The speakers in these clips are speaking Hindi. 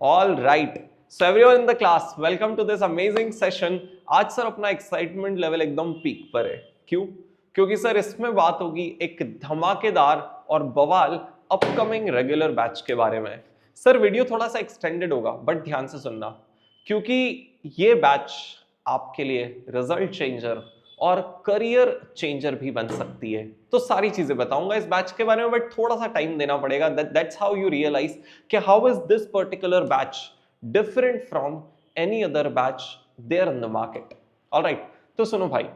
All right, so everyone in the class, welcome to this amazing session. आज सर अपना एक्साइटमेंट लेवल एकदम पीक पर है। क्यों? क्योंकि सर इसमें बात होगी एक धमाकेदार और बवाल अपकमिंग रेगुलर बैच के बारे में। सर वीडियो थोड़ा सा एक्सटेंडेड होगा बट ध्यान से सुनना, क्योंकि ये बैच आपके लिए रिजल्ट चेंजर और करियर चेंजर भी बन सकती है। तो सारी चीजें बताऊंगा इस बैच के बारे में, बट थोड़ा सा टाइम देना पड़ेगा। दैट्स हाउ यू रियलाइज कि how is this particular batch different from any other batch there in the market. All right, तो सुनो भाई,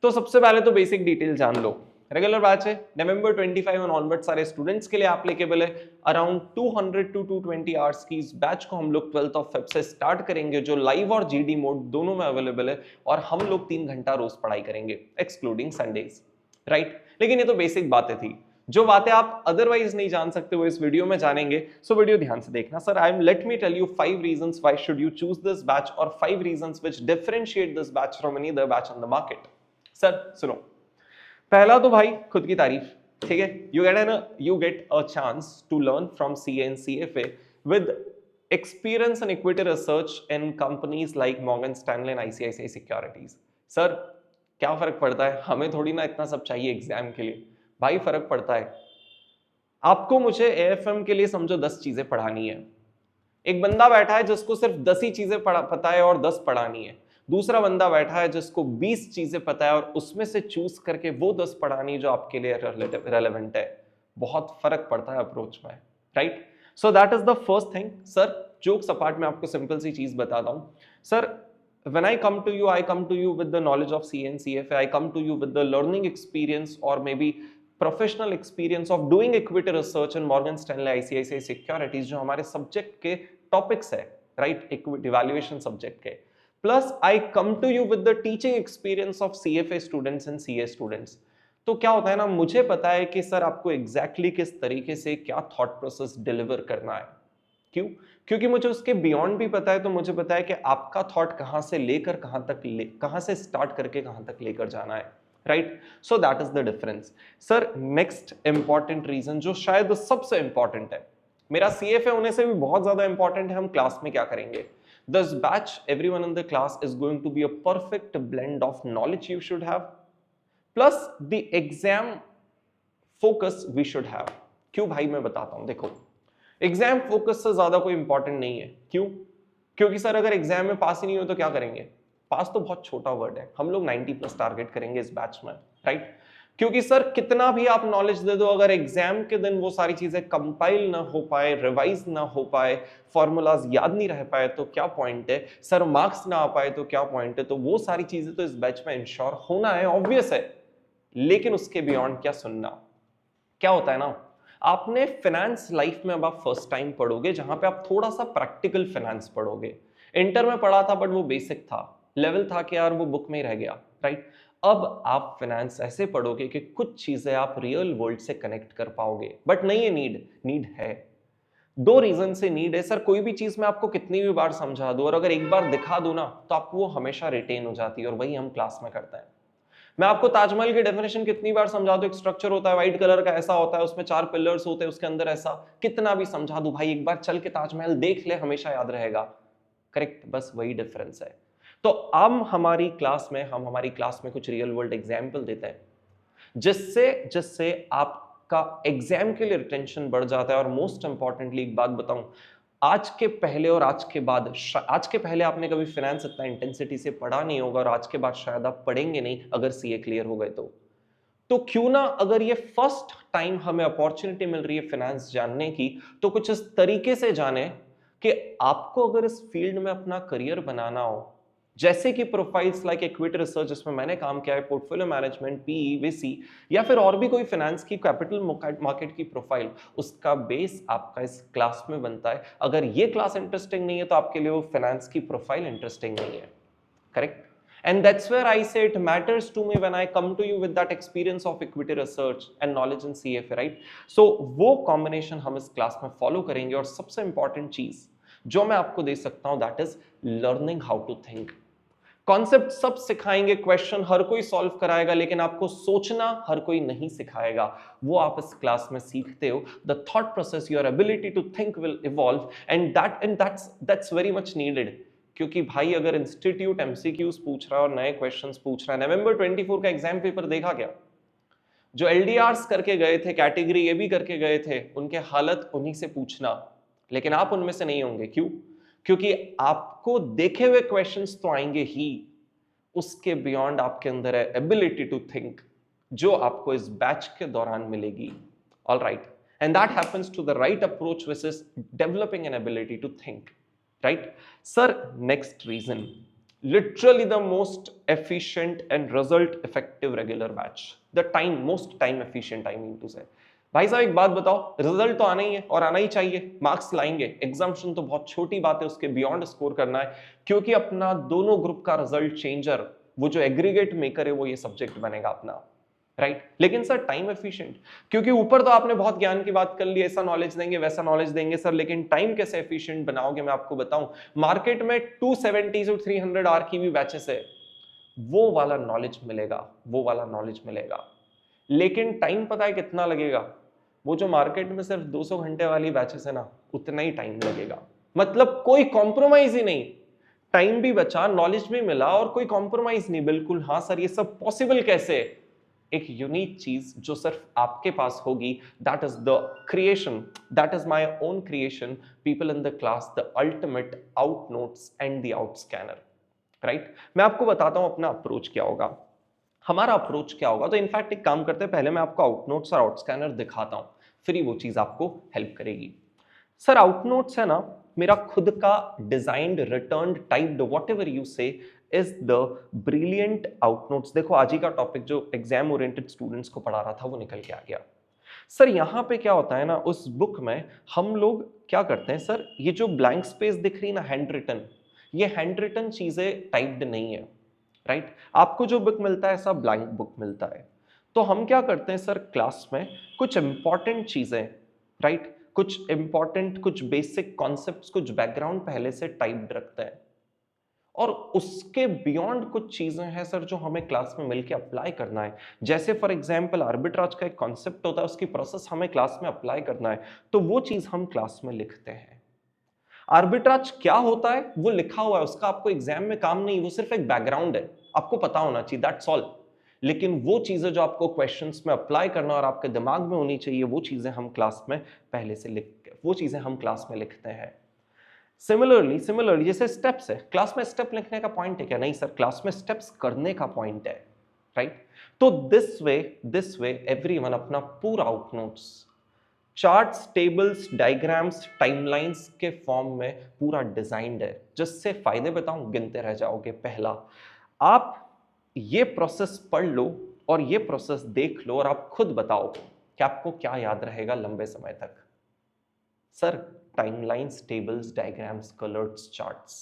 तो सबसे पहले तो बेसिक डिटेल जान लो। रेगुलर बैच है, नवंबर 25 और ऑनवर्ड सारे स्टूडेंट्स के लिए एप्लीकेबल है। अराउंड 200 टू 220 आवर्स की इस बैच को हम लोग 12th ऑफ फेब से स्टार्ट करेंगे, जो लाइव और जीडी मोड दोनों में अवेलेबल है। और हम लोग 3 घंटा रोज पढ़ाई करेंगे एक्सक्लूडिंग संडेज, राइट। लेकिन ये तो बेसिक बातें थी, जो बातें आप अदरवाइज नहीं जान सकते वो इस वीडियो में जानेंगे। सो वीडियो ध्यान से देखना। Sir I am let me tell you 5 reasons why should you choose this batch और 5 reasons which differentiate this batch from any other batch in the market. Sir सुनो, पहला तो भाई खुद की तारीफ, ठीक है। You get a chance to learn from CA and CFA with experience and equity research in companies like Morgan Stanley and ICICI Securities। Sir क्या फर्क पड़ता है, हमें थोड़ी ना इतना सब चाहिए एग्जाम के लिए। भाई फर्क पड़ता है। आपको मुझे एएफएम के लिए समझो 10 चीजें पढ़ानी है। एक बंदा बैठा है जिसको सिर्फ 10 ही चीजें पता है और 10 पढ़ानी है। दूसरा बंदा बैठा है जिसको 20 चीजें पता है और उसमें से चूज करके वो 10 पढ़ानी जो आपके लिए रेलेवेंट है। बहुत फर्क पड़ता है अप्रोच में, right. So that is the first thing. Sir jokes apart में आपको सिंपल सी चीज बताता हूं। Sir when I come to you with the knowledge of CA and CFA, I come to you with the learning experience or maybe professional experience of doing equity research in Morgan Stanley ICICI securities, जो हमारे सब्जेक्ट के टॉपिक्स है, राइट, इक्विटी वैल्यूएशन सब्जेक्ट के। Plus I come to you with the teaching experience of CFA students and CA students. तो क्या होता है ना, मुझे पता है कि सर आपको एग्जैक्टली किस तरीके से क्या थॉट प्रोसेस डिलीवर करना है। क्यों? क्योंकि मुझे उसके बियॉन्ड भी पता है। तो मुझे पता है कि आपका थॉट कहां से लेकर कहां से स्टार्ट करके कहां तक लेकर जाना है, right. So that is the difference. Sir next important reason, जो शायद सबसे इंपॉर्टेंट है, मेरा सीएफए होने से भी बहुत ज्यादा इंपॉर्टेंट है, हम क्लास में क्या करेंगे। This batch, everyone in the class is going to be a perfect blend of knowledge you should have plus the exam focus we should have. क्यों भाई, मैं बताता हूं। देखो, एग्जाम फोकस से ज्यादा कोई इंपॉर्टेंट नहीं है। क्यों? क्योंकि सर अगर एग्जाम में पास ही नहीं हो तो क्या करेंगे। पास तो बहुत छोटा वर्ड है, हम लोग 90 प्लस टारगेट करेंगे इस बैच में, राइट। क्योंकि सर कितना भी आप नॉलेज दे दो, अगर एग्जाम के दिन वो सारी चीजें कंपाइल ना हो पाए, रिवाइज ना हो पाए, फॉर्मूलाज याद नहीं रह पाए तो क्या पॉइंट है। सर मार्क्स ना आ पाए तो क्या पॉइंट है। तो वो सारी चीजें तो इस बैच में इंश्योर होना है, ऑब्वियस है। लेकिन उसके बियॉन्ड क्या सुनना, क्या होता है ना, आपने फाइनेंस लाइफ में अब आप फर्स्ट टाइम पढ़ोगे, जहां पे आप थोड़ा सा प्रैक्टिकल फाइनेंस पढ़ोगे। इंटर में पढ़ा था बट वो बेसिक था, लेवल था कि यार वो बुक में ही रह गया, राइट। अब आप फाइनेंस ऐसे पढ़ोगे कि कुछ चीजें आप रियल वर्ल्ड से कनेक्ट कर पाओगे। बट नहीं है, नीड है। 2 रीजन से नीड है। सर कोई भी चीज मैं आपको कितनी भी बार समझा दूं और अगर एक बार दिखा दूं ना, तो आपको वो हमेशा रिटेन हो जाती है, और वही हम क्लास में करते हैं। मैं आपको ताजमहल की डेफिनेशन कितनी बार समझा दूं, एक स्ट्रक्चर होता है व्हाइट कलर का, ऐसा होता है, उसमें 4 पिलर्स होते हैं, उसके अंदर ऐसा, कितना भी समझा दूं भाई, एक बार चल के ताजमहल देख ले, हमेशा याद रहेगा, करेक्ट। बस वही डिफरेंस है। तो हम हमारी क्लास में कुछ रियल वर्ल्ड एग्जाम्पल देते हैं, जिससे जिससे आपका एग्जाम के लिए रिटेंशन बढ़ जाता है। और मोस्ट इंपॉर्टेंटली एक बात बताऊं, आज के पहले और आज के बाद, आज के पहले आपने कभी फाइनेंस इतना इंटेंसिटी से पढ़ा नहीं होगा, और आज के बाद शायद आप पढ़ेंगे नहीं अगर सीए क्लियर हो गए तो क्यों ना, अगर ये फर्स्ट टाइम हमें अपॉर्चुनिटी मिल रही है फाइनेंस जानने की, तो कुछ इस तरीके से जाने कि आपको अगर इस फील्ड में अपना करियर बनाना हो, जैसे कि प्रोफाइल्स लाइक इक्विटी रिसर्च जिसमें मैंने काम किया है, पोर्टफोलियो मैनेजमेंट, पीई, वीसी, या फिर और भी कोई फाइनेंस की कैपिटल मार्केट की प्रोफाइल, उसका बेस आपका इस क्लास में बनता है। अगर ये क्लास इंटरेस्टिंग नहीं है तो आपके लिए वो फाइनेंस की प्रोफाइल इंटरेस्टिंग नहीं है, correct. And that's where I say it matters to me when I come to you with that experience of equity research and knowledge in CFA, right? So वो combination हम इस क्लास में फॉलो करेंगे। और सबसे इंपॉर्टेंट चीज जो मैं आपको दे सकता हूं, that is learning how to think। Concept सब सिखाएंगे, क्वेश्चन हर कोई सॉल्व कराएगा, लेकिन आपको सोचना हर कोई नहीं सिखाएगा। वो आप इस क्लास में सीखते हो। The thought process, your ability to think will evolve, and that's very much needed. क्योंकि भाई अगर इंस्टीट्यूट एमसीक्यूज पूछ रहा है और नए क्वेश्चंस पूछ रहा है, नवंबर 24 का एग्जाम पेपर देखा क्या? जो एलडीआरस करके गए थे, कैटेगरी ए भी करके गए थे, उनके हालत उन्हीं से पूछना, लेकिन आप उनमें से नहीं होंगे। क्यों? क्योंकि आपको देखे हुए क्वेश्चंस तो आएंगे ही, उसके बियॉन्ड आपके अंदर है एबिलिटी टू थिंक, जो आपको इस बैच के दौरान मिलेगी। All right, and that happens to the right approach which is developing an ability to think, right? Sir, next reason, literally the most efficient and result effective regular batch, the most time efficient, I mean to say। भाई साहब एक बात बताओ, रिजल्ट तो आना ही है और आना ही चाहिए, मार्क्स लाएंगे, एग्जाम्शन तो बहुत छोटी बात है, उसके बियॉन्ड स्कोर करना है, क्योंकि अपना दोनों ग्रुप का रिजल्ट चेंजर, वो जो एग्रीगेट मेकर है, वो ये सब्जेक्ट बनेगा अपना, राइट? लेकिन सर टाइम एफिशिएंट, क्योंकि ऊपर तो आपने बहुत ज्ञान की बात कर ली, ऐसा नॉलेज देंगे वैसा नॉलेज देंगे सर, लेकिन टाइम कैसे एफिशिएंट बनाओगे? मैं आपको बताऊं, मार्केट में 270 से 300 आर की भी बैचेस है, वो वाला नॉलेज मिलेगा, वो वाला नॉलेज मिलेगा, लेकिन टाइम पता है कितना लगेगा? वो जो मार्केट में सिर्फ 200 घंटे वाली बैचेस है ना, उतना ही टाइम लगेगा। मतलब कोई कॉम्प्रोमाइज ही नहीं, टाइम भी बचा, नॉलेज भी मिला और कोई कॉम्प्रोमाइज नहीं, बिल्कुल। हाँ सर, ये सब पॉसिबल कैसे? एक यूनिक चीज जो सिर्फ आपके पास होगी, that is the creation, that is my own creation, people in the class, the ultimate out notes and the out scanner, right? मैं आपको बताता हूं अपना अप्रोच क्या होगा, हमारा अप्रोच क्या होगा। तो इनफैक्ट एक काम करते हैं, पहले मैं आपको आउट नोट्स और आउट स्कैनर दिखाता हूं, फिर ही वो चीज आपको हेल्प करेगी। सर आउट नोट्स है ना, मेरा खुद का designed, written, typed, whatever you say, is the brilliant out notes. देखो आज ही का टॉपिक जो एग्जाम ओरिएंटेड स्टूडेंट्स को पढ़ा रहा था, वो निकल के आ गया। सर यहाँ पे क्या होता है ना, उस बुक में हम लोग क्या करते हैं सर, ये जो ब्लैंक स्पेस दिख रही ना, हैंड रिटन, ये हैंड रिटन चीजें टाइप्ड नहीं है, राइट? आपको जो बुक मिलता है ऐसा ब्लैंक बुक मिलता है। तो हम क्या करते हैं सर, क्लास में कुछ इंपॉर्टेंट चीजें, राइट, कुछ इंपॉर्टेंट, कुछ बेसिक कॉन्सेप्ट्स, कुछ बैकग्राउंड पहले से टाइप्ड रखते हैं, और उसके बियॉन्ड कुछ चीजें हैं सर जो हमें क्लास में मिलके अप्लाई करना है। जैसे फॉर एग्जांपल आर्बिट्राज का एक कॉन्सेप्ट होता है, उसकी प्रोसेस हमें क्लास में अप्लाई करना है, तो वो चीज हम क्लास में लिखते हैं। आर्बिट्राज क्या होता है वो लिखा हुआ है, उसका आपको एग्जाम में काम नहीं, वो सिर्फ एक बैकग्राउंड है, आपको पता होना चाहिए, दैट्स ऑल। लेकिन वो चीजें जो आपको क्वेश्चंस में अप्लाई करना और आपके दिमाग में होनी चाहिए, वो चीजें हम क्लास में पहले से वो चीजें हम क्लास में लिखते हैं। सिमिलरली जैसे स्टेप्स है, क्लास में स्टेप लिखने का पॉइंट है क्या? नहीं सर, क्लास में स्टेप्स करने का पॉइंट है, राइट? तो दिस वे एवरीवन अपना पूरा out notes, charts, tables, diagrams, timelines के फॉर्म में पूरा डिजाइंड है। जिससे फायदे बताऊं, गिनते रह जाओगे। पहला, आप ये प्रोसेस पढ़ लो और ये प्रोसेस देख लो और आप खुद बताओ कि आपको क्या याद रहेगा लंबे समय तक। Sir timelines, tables, diagrams, colours, charts,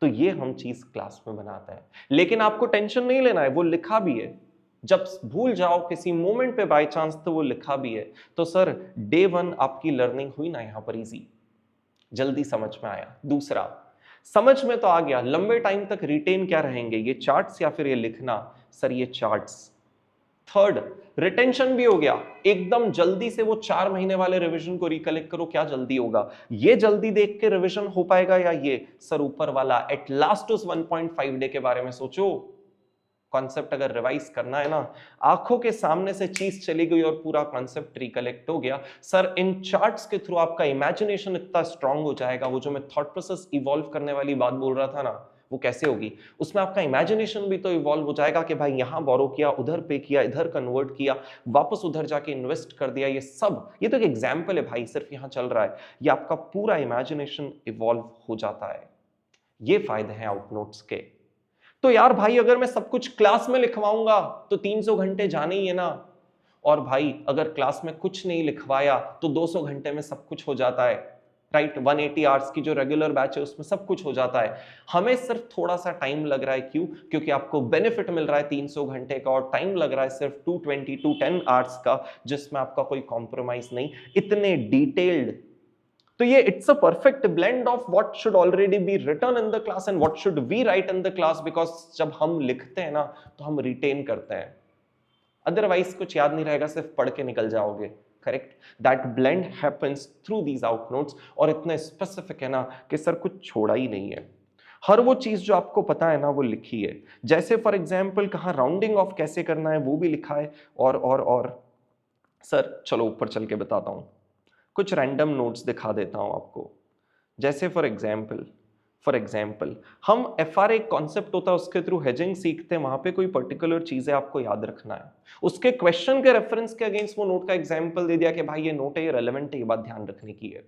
तो ये हम चीज क्लास में बनाते हैं, लेकिन आपको टेंशन नहीं लेना है, वो लिखा भी है। जब भूल जाओ किसी मोमेंट पे बाय चांस, तो वो लिखा भी है। तो सर डे 1 आपकी लर्निंग हुई ना यहां पर इजी, जल्दी समझ में आया। दूसरा, समझ में तो आ गया, लंबे टाइम तक रिटेन क्या रहेंगे, ये चार्ट्स या फिर ये लिखना? सर ये चार्ट्स। थर्ड, रिटेंशन भी हो गया, एकदम जल्दी से वो 4 महीने वाले रिवीजन को रिकलेक्ट करो, क्या जल्दी होगा? ये जल्दी देख के रिवीजन हो पाएगा या ये? सर ऊपर वाला, एट लास्ट उस 1.5 डे के बारे में सोचो। कॉन्सेप्ट अगर रिवाइज करना है ना, आंखों के सामने से चीज चली गई और पूरा कॉन्सेप्ट रिकलेक्ट हो गया। सर इन चार्ट्स के थ्रू आपका इमेजिनेशन इतना स्ट्रांग हो जाएगा, वो जो मैं थॉट प्रोसेस इवॉल्व करने वाली बात बोल रहा था ना, वो कैसे होगी? उसमें आपका इमेजिनेशन भी तो इवॉल्व हो जाएगा कि भाई यहां बोरो किया, उधर पे किया, इधर कन्वर्ट किया, वापस उधर जाके इन्वेस्ट कर दिया, ये सब, ये तो एक एग्जाम्पल है भाई, सिर्फ यहां चल रहा है। ये आपका पूरा इमेजिनेशन इवॉल्व हो जाता है। ये फायदे हैं आउटनोट्स के। तो यार भाई अगर मैं सब कुछ क्लास में लिखवाऊंगा तो 300 घंटे जाने ही है ना। और भाई अगर क्लास में कुछ नहीं लिखवाया तो 200 घंटे में सब कुछ हो जाता है, राइट? 180 आवर्स की जो रेगुलर बैच है उसमें सब कुछ हो जाता है। हमें सिर्फ थोड़ा सा टाइम लग रहा है, क्यों? क्योंकि आपको बेनिफिट मिल रहा है 300 घंटे का, और टाइम लग रहा है सिर्फ 210 आवर्स का, जिसमें आपका कोई कॉम्प्रोमाइज नहीं। इतने डिटेल्ड तो ये it's a perfect blend of what should already be written in the class and what should we write in the class, because जब हम लिखते हैं ना तो हम रिटेन करते हैं, अदरवाइज कुछ याद नहीं रहेगा, सिर्फ पढ़ के निकल जाओगे। Correct, that blend happens through these out notes, और इतना स्पेसिफिक है ना कि सर कुछ छोड़ा ही नहीं है, हर वो चीज जो आपको पता है ना वो लिखी है। जैसे फॉर एग्जाम्पल कहाँ राउंडिंग ऑफ कैसे करना है वो भी लिखा है, और सर चलो ऊपर चल के बताता हूँ, कुछ रैंडम नोट्स दिखा देता हूँ आपको। जैसे फॉर एग्जाम्पल हम FRA एक कॉन्सेप्ट होता है, उसके थ्रू हेजिंग सीखते हैं, वहां पे कोई पर्टिकुलर चीजें आपको याद रखना है, उसके क्वेश्चन के रेफरेंस के अगेंस्ट वो नोट का एग्जाम्पल दे दिया कि भाई ये नोट है, ये रेलेवेंट है, ये बात ध्यान रखने की है।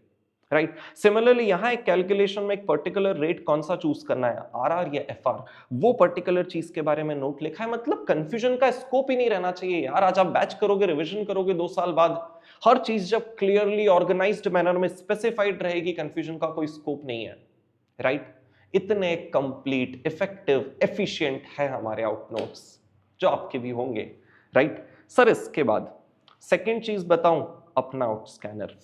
राइट, सिमिलरली यहाँ एक कैलकुलेशन में एक पर्टिकुलर रेट कौन सा चूज करना है, RR या FR, वो पर्टिकुलर चीज के बारे में नोट लिखा है। मतलब कंफ्यूजन का स्कोप ही नहीं रहना चाहिए यार। आज आप बैच करोगे, रिवीजन करोगे 2 साल बाद, हर चीज जब क्लियरली ऑर्गेनाइज्ड मैनर में स्पेसिफाइड रहेगी, कंफ्यूजन का कोई स्कोप नहीं है। राइट, इतने कंप्लीट, इफेक्टिव, एफिशिएंट है हमारे आउट नोट्स, जो आपके भी होंगे। राइट सर, इसके बाद सेकेंड चीज बताऊं, अपना आउट स्कैनर।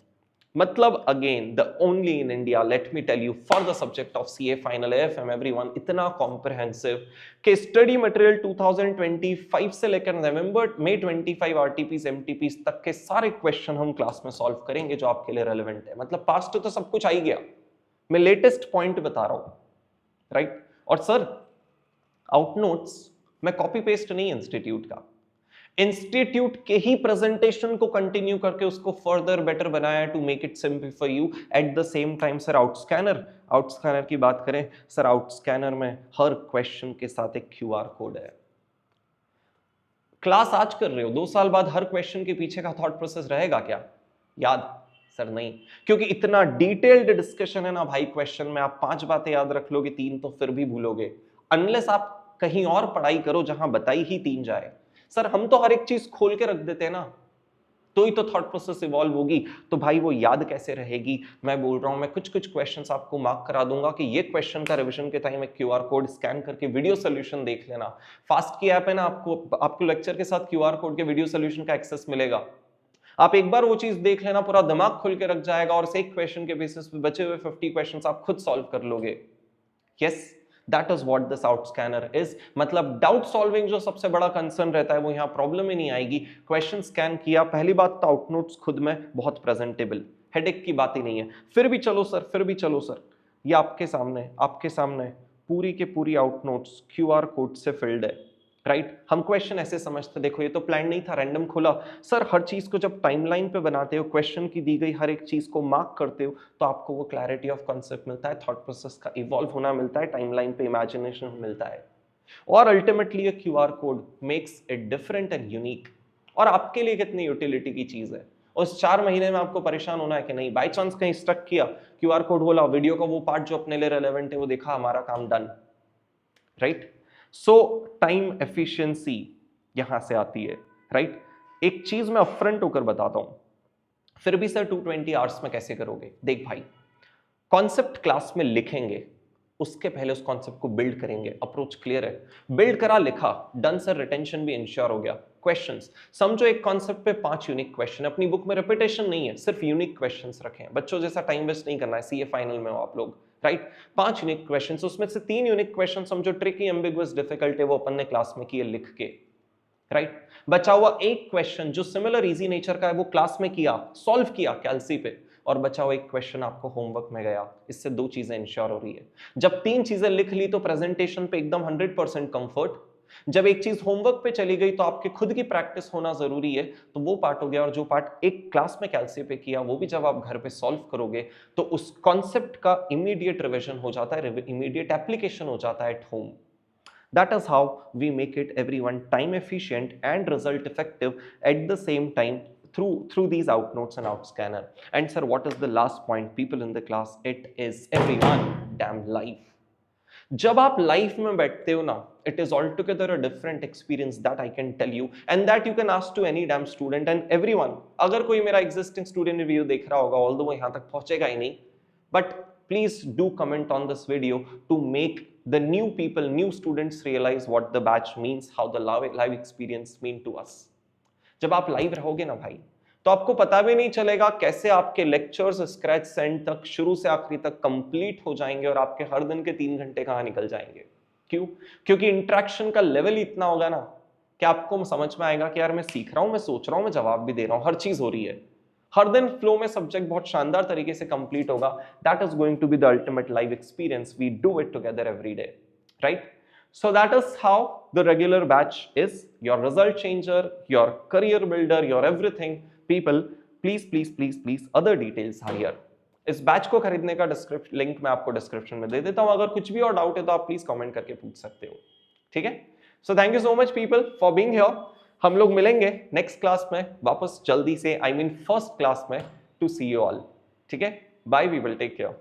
मतलब again the only in India, let me tell you, for the subject of CA final AFM everyone, इतना कॉम्प्रिहेंसिव कि स्टडी मटेरियल 2025 से लेकर नवंबर मई 25 RTPs MTPs तक के सारे क्वेश्चन हम क्लास में सॉल्व करेंगे जो आपके लिए रेलेवेंट है। मतलब पास्ट तो सब कुछ आ ही गया, मैं लेटेस्ट पॉइंट बता रहा हूं। राइट, और सर आउट नोट्स मैं कॉपी पेस्ट नहीं इंस्टीट्यूट का, इंस्टीट्यूट के ही प्रेजेंटेशन को कंटिन्यू करके उसको फर्दर बेटर बनाया to make it simple for you. At the same time sir out scanner की बात करें, सर आउट स्कैनर में हर क्वेश्चन के साथ एक QR कोड है। क्लास आज कर रहे हो, 2 साल बाद हर क्वेश्चन के पीछे का थॉट प्रोसेस रहेगा क्या याद? सर नहीं, क्योंकि इतना डिटेल्ड डिस्कशन है ना भाई क्वेश्चन में। आप 5 बातें याद रख लोगे, 3 तो फिर भी भूलोगे, अनलेस आप कहीं और पढ़ाई करो जहां बताई ही 3 जाए। सर हम तो हर एक चीज खोल के रख देते हैं ना, तो ही तो थॉट प्रोसेस इवॉल्व होगी। तो भाई वो याद कैसे रहेगी? मैं बोल रहा हूं, मैं कुछ क्वेश्चंस आपको मार्क करा दूंगा कि ये क्वेश्चन का रिवीजन के टाइम एक QR कोड स्कैन करके वीडियो सोल्यूशन देख लेना। फास्ट की ऐप है ना, आपको लेक्चर के साथ QR कोड के वीडियो सोल्यूशन का एक्सेस मिलेगा। आप एक बार वो चीज देख लेना, पूरा दिमाग खुल के रख जाएगा, और एक क्वेश्चन के बेसिस पे बचे हुए 50 क्वेश्चंस आप खुद सॉल्व कर लोगे। Yes, that is what this out scanner is. मतलब डाउट सॉल्विंग जो सबसे बड़ा कंसर्न रहता है वो यहाँ प्रॉब्लम ही नहीं आएगी। क्वेश्चन स्कैन किया, पहली बात तो आउट नोट्स खुद में बहुत प्रेजेंटेबल, हेडेक की बात ही नहीं है। फिर भी चलो सर, ये आपके सामने पूरी के पूरी आउट नोट्स QR कोड से फिल्ड है। राइट, हम क्वेश्चन ऐसे समझते, देखो ये तो प्लान नहीं था, रैंडम खोला। सर हर चीज को जब टाइमलाइन पे बनाते हो, क्वेश्चन की दी गई हर एक चीज को मार्क करते हो, तो आपको वो क्लैरिटी ऑफ कॉन्सेप्ट मिलता है, थॉट प्रोसेस का इवॉल्व होना मिलता है, टाइमलाइन पे इमेजिनेशन मिलता है, और अल्टीमेटली ये QR code makes it different and unique. और आपके लिए कितनी यूटिलिटी की चीज है। उस 4 महीने में आपको परेशान होना है कि नहीं, बाई चांस कहीं स्टक किया, QR कोड बोला, वीडियो का वो पार्ट जो अपने लिए रेलेवेंट है वो देखा, हमारा काम डन। राइट, सो टाइम एफिशिएंसी यहां से आती है। राइट, एक चीज मैं अपफ्रंट होकर बताता हूं, फिर भी सर 220 आवर्स में कैसे करोगे? देख भाई, कॉन्सेप्ट क्लास में लिखेंगे, उसके पहले उस कॉन्सेप्ट को बिल्ड करेंगे। अप्रोच क्लियर है, बिल्ड करा, लिखा, डन सर, रिटेंशन भी इंश्योर हो गया। क्वेश्चंस समझो, एक कॉन्सेप्ट पे 5 यूनिक क्वेश्चन, अपनी बुक में रिपीटेशन नहीं है, सिर्फ यूनिक क्वेश्चंस रखें। बच्चों जैसा टाइम वेस्ट नहीं करना है, CA फाइनल में हो आप लोग। राइट, 5 यूनिक क्वेश्चंस, उसमें से 3 यूनिक क्वेश्चन समझो ट्रिकी, एम्बिगुअस, डिफिकल्ट है, वो अपन ने क्लास में किए लिख के। राइट, बचा हुआ एक क्वेश्चन जो सिमिलर इजी नेचर का है, वो क्लास में किया, सॉल्व किया कैलसी पे, और बचा हुआ एक क्वेश्चन आपको होमवर्क में गया। इससे 2 चीजें इंश्योर हो रही है। जब 3 चीजें लिख ली तो प्रेजेंटेशन पे एकदम 100% कंफर्ट। जब एक चीज होमवर्क पे चली गई तो आपके खुद की प्रैक्टिस होना जरूरी है, तो वो पार्ट हो गया। और जो पार्ट एक क्लास में कैलसी पे किया, वो भी जब आप घर पे सॉल्व करोगे तो उस कॉन्सेप्ट का इमीडिएट रिविजन हो जाता है, इमीडिएट एप्लीकेशन हो जाता है at home. That is how we make it everyone time efficient and result effective at the same time through these out notes and out scanner. And sir, what is the last point, people in the class? It is everyone damn life. जब आप लाइफ में बैठते हो ना, it is altogether a different experience that I can tell you and that you can ask to any damn student and everyone. अगर कोई मेरा existing student रिव्यू देख रहा होगा, although वो यहाँ तक पहुंचेगा ही नहीं, but please do comment on this video to make the new people, new students realize what the batch means, how the live experience mean to us. जब आप लाइव रहोगे ना भाई, तो आपको पता भी नहीं चलेगा कैसे आपके लेक्चर्स स्क्रैच से एंड तक, शुरू से आखिरी तक कंप्लीट हो जाएंगे और आपके हर दिन के 3 घंटे कहाँ निकल जाएंगे। क्यों? क्योंकि इंटरेक्शन का लेवल इतना होगा ना कि आपको समझ में आएगा कि यार मैं सीख रहा हूं, मैं सोच रहा हूं, मैं जवाब भी दे रहा हूं, हर चीज हो रही है। हर दिन फ्लो में सब्जेक्ट बहुत शानदार तरीके से कंप्लीट होगा। That is going to be the ultimate live experience, we do it together every day, right? So that is how the regular batch is your result changer, your career builder, your everything. People, please other details are here. इस बैच को खरीदने का डिस्क्रिप्शन लिंक मैं आपको डिस्क्रिप्शन में दे देता हूं। अगर कुछ भी और डाउट है तो आप प्लीज कमेंट करके पूछ सकते हो, ठीक है? So thank you so much people for being here. हम लोग मिलेंगे नेक्स्ट क्लास में वापस जल्दी से, आई मीन फर्स्ट क्लास में, टू सी यू ऑल, ठीक है? Bye, we will take care.